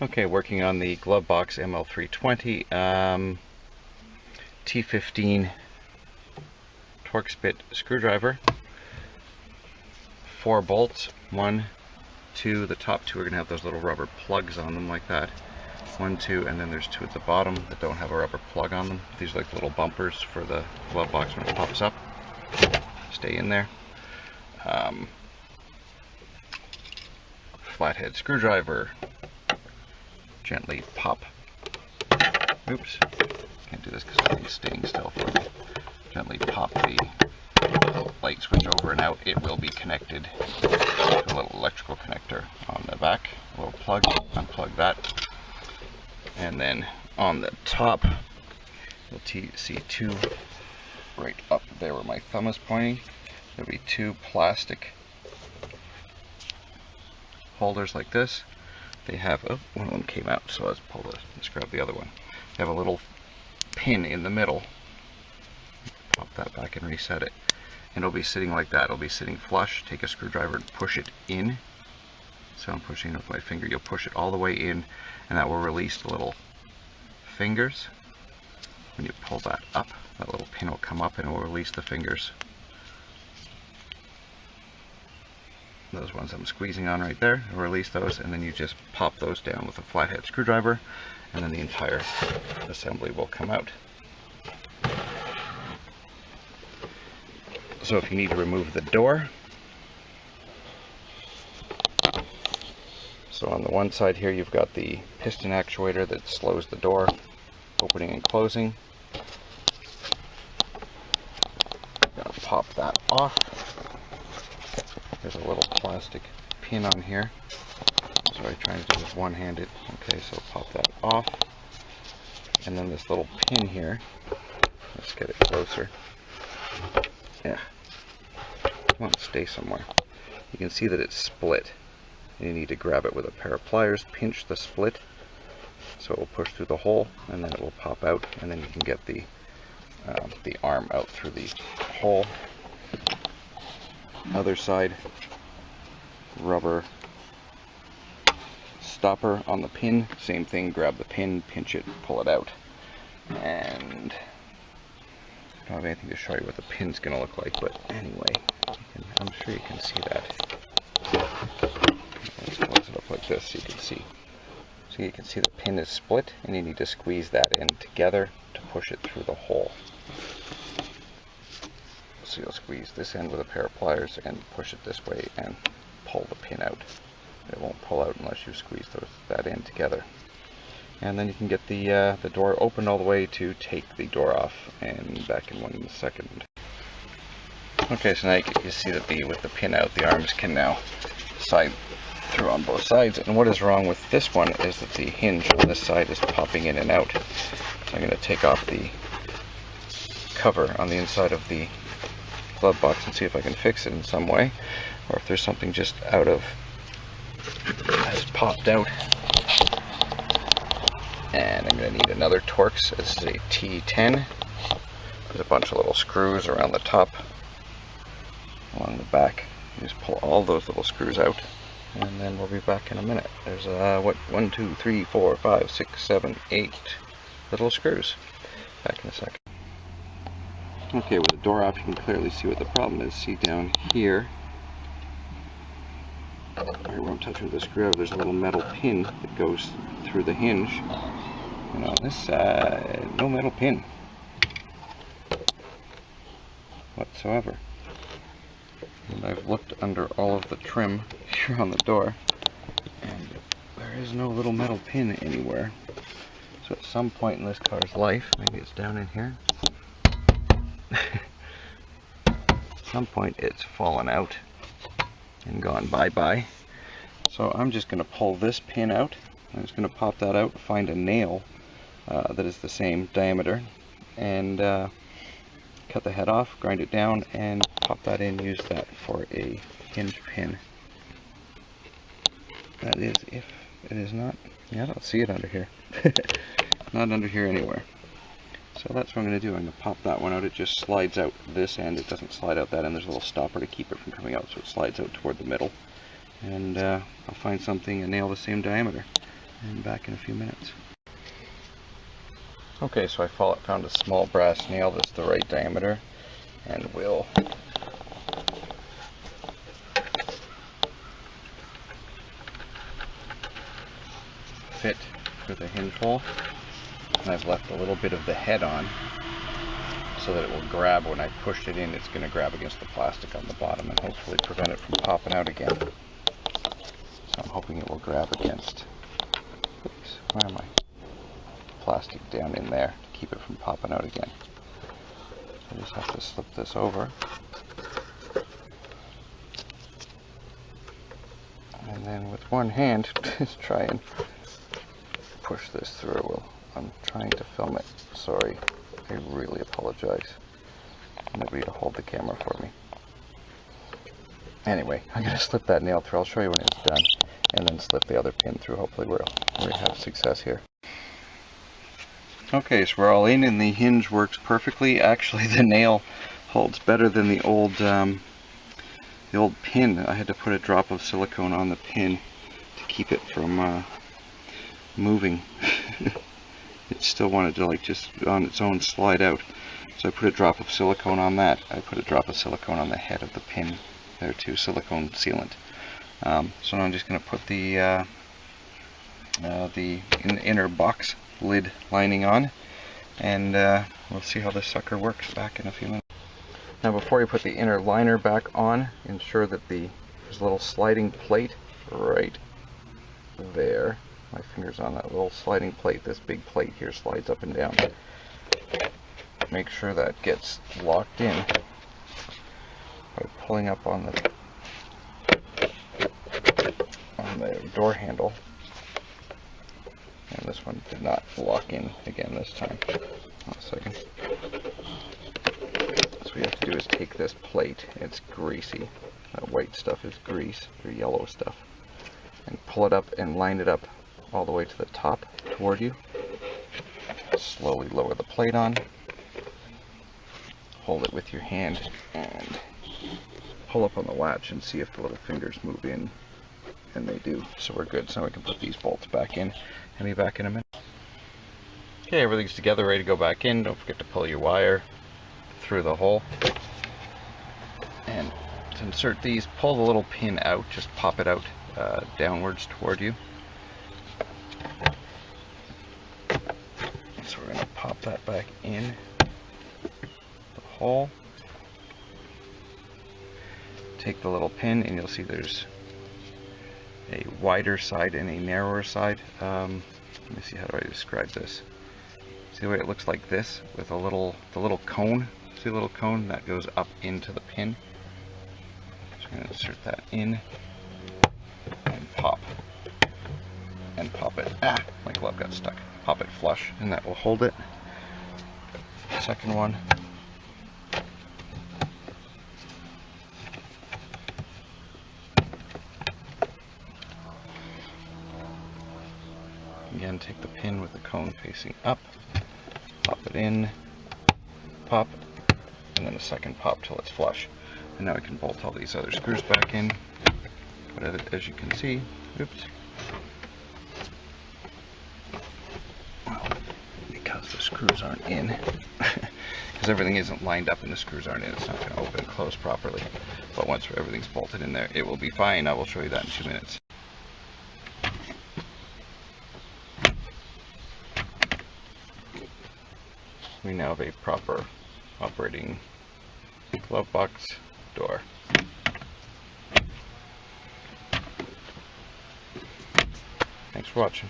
Okay, working on the glove box ML320 T15 Torx bit screwdriver. 4 bolts, 1, 2, the top 2 are going to have those little rubber plugs on them like that. 1, 2, and then there's 2 at the bottom that don't have a rubber plug on them. These are like little bumpers for the glove box when it pops up. Stay in there. Flathead screwdriver. Gently pop. Oops, can't do this because everything's staying still for me. Gently pop the light switch over and out. It will be connected to a little electrical connector on the back. A little plug. Unplug that. And then on the top, you'll see 2 right up there where my thumb is pointing. There'll be 2 plastic holders like this. They have, oh, one of them came out, so let's grab the other one. They have a little pin in the middle. Pop that back and reset it. And it'll be sitting like that. It'll be sitting flush. Take a screwdriver and push it in. So I'm pushing with my finger. You'll push it all the way in, and that will release the little fingers. When you pull that up, that little pin will come up and it will release the fingers. Those ones I'm squeezing on right there, I'll release those, and then you just pop those down with a flathead screwdriver, and then the entire assembly will come out. So if you need to remove the door, so on the one side here you've got the piston actuator that slows the door opening and closing. I'm going to pop that off. There's a little plastic pin on here. That's what I'm trying to do is one-handed. Okay, so pop that off. And then this little pin here, let's get it closer. Yeah. Come on, stay somewhere. You can see that it's split. And you need to grab it with a pair of pliers, pinch the split, so it will push through the hole, and then it will pop out, and then you can get the arm out through the hole. Other side, rubber stopper on the pin, same thing, grab the pin, pinch it, pull it out. And I don't have anything to show you what the pin's going to look like, but anyway, I'm sure you can see that. Let's close it up like this so you can see. So you can see the pin is split, and you need to squeeze that in together to push it through the hole. So you'll squeeze this end with a pair of pliers and push it this way and pull the pin out. It won't pull out unless you squeeze that end together. And then you can get the door open all the way to take the door off, and back in 1 second. Okay, so now you see that with the pin out, the arms can now slide through on both sides. And what is wrong with this one is that the hinge on this side is popping in and out. So I'm going to take off the cover on the inside of the glove box and see if I can fix it in some way, or if there's something just has popped out. And I'm going to need another Torx. This is a T10. There's a bunch of little screws around the top, along the back. You just pull all those little screws out, and then we'll be back in a minute. There's 1, 2, 3, 4, 5, 6, 7, 8 little screws. Back in a second. Okay, with the door off, you can clearly see what the problem is. See down here, right where I'm touching with the screwdriver, there's a little metal pin that goes through the hinge. And on this side, no metal pin whatsoever. And I've looked under all of the trim here on the door, and there is no little metal pin anywhere. So at some point in this car's life, maybe it's down in here, at some point it's fallen out and gone bye-bye. So I'm just going to pull this pin out. I'm just going to pop that out, find a nail that is the same diameter, and cut the head off, grind it down, and pop that in. Use that for a hinge pin. That is, if it is not, yeah, I don't see it under here. Not under here anywhere. So that's what I'm going to do. I'm going to pop that one out. It just slides out this end. It doesn't slide out that end. There's a little stopper to keep it from coming out, so it slides out toward the middle. And I'll find something, a nail the same diameter. and back in a few minutes. Okay, so I found a small brass nail that's the right diameter, and we'll fit through the hinge hole. And I've left a little bit of the head on so that it will grab when I push it in. It's going to grab against the plastic on the bottom and hopefully prevent it from popping out again. So I'm hoping it will grab against, oops, where am I? Plastic down in there to keep it from popping out again. I just have to slip this over. And then with one hand, just try and push this through. Well, I'm trying to film it. Sorry. I really apologize. Nobody to hold the camera for me. Anyway, I'm going to slip that nail through. I'll show you when it's done. And then slip the other pin through. Hopefully we'll have success here. Okay, so we're all in and the hinge works perfectly. Actually, the nail holds better than the old pin. I had to put a drop of silicone on the pin to keep it from moving. It still wanted to like just on its own slide out. So I put a drop of silicone on that. I put a drop of silicone on the head of the pin there too, silicone sealant. So now I'm just going to put the inner box lid lining on, and we'll see how this sucker works back in a few minutes. Now before you put the inner liner back on, ensure that there's a little sliding plate right there. My finger's on that little sliding plate. This big plate here slides up and down. Make sure that gets locked in by pulling up on the door handle. And this one did not lock in again this time. Hold a second. So what you have to do is take this plate. It's greasy. That white stuff is grease, or yellow stuff. And pull it up and line it up all the way to the top toward you. Slowly lower the plate on. Hold it with your hand and pull up on the latch and see if the little fingers move in. And they do, so we're good. So now we can put these bolts back in and be back in a minute. Okay, everything's together, ready to go back in. Don't forget to pull your wire through the hole. And to insert these, pull the little pin out, just pop it out downwards toward you. So we're going to pop that back in the hole. Take the little pin and you'll see there's a wider side and a narrower side. Let me see, how do I describe this? See the way it looks like this with the little cone? See the little cone that goes up into the pin? So I'm going to insert that in and pop it. Ah, my glove got stuck. Pop it flush and that will hold it. Second one. Again, take the pin with the cone facing up, pop it in, pop, and then a second pop till it's flush. And now we can bolt all these other screws back in. But as you can see, oops, because the screws aren't in, because everything isn't lined up and the screws aren't in, it's not going to open and close properly. But once everything's bolted in there, it will be fine. I will show you that in 2 minutes. We now have a proper operating glove box door. Thanks for watching.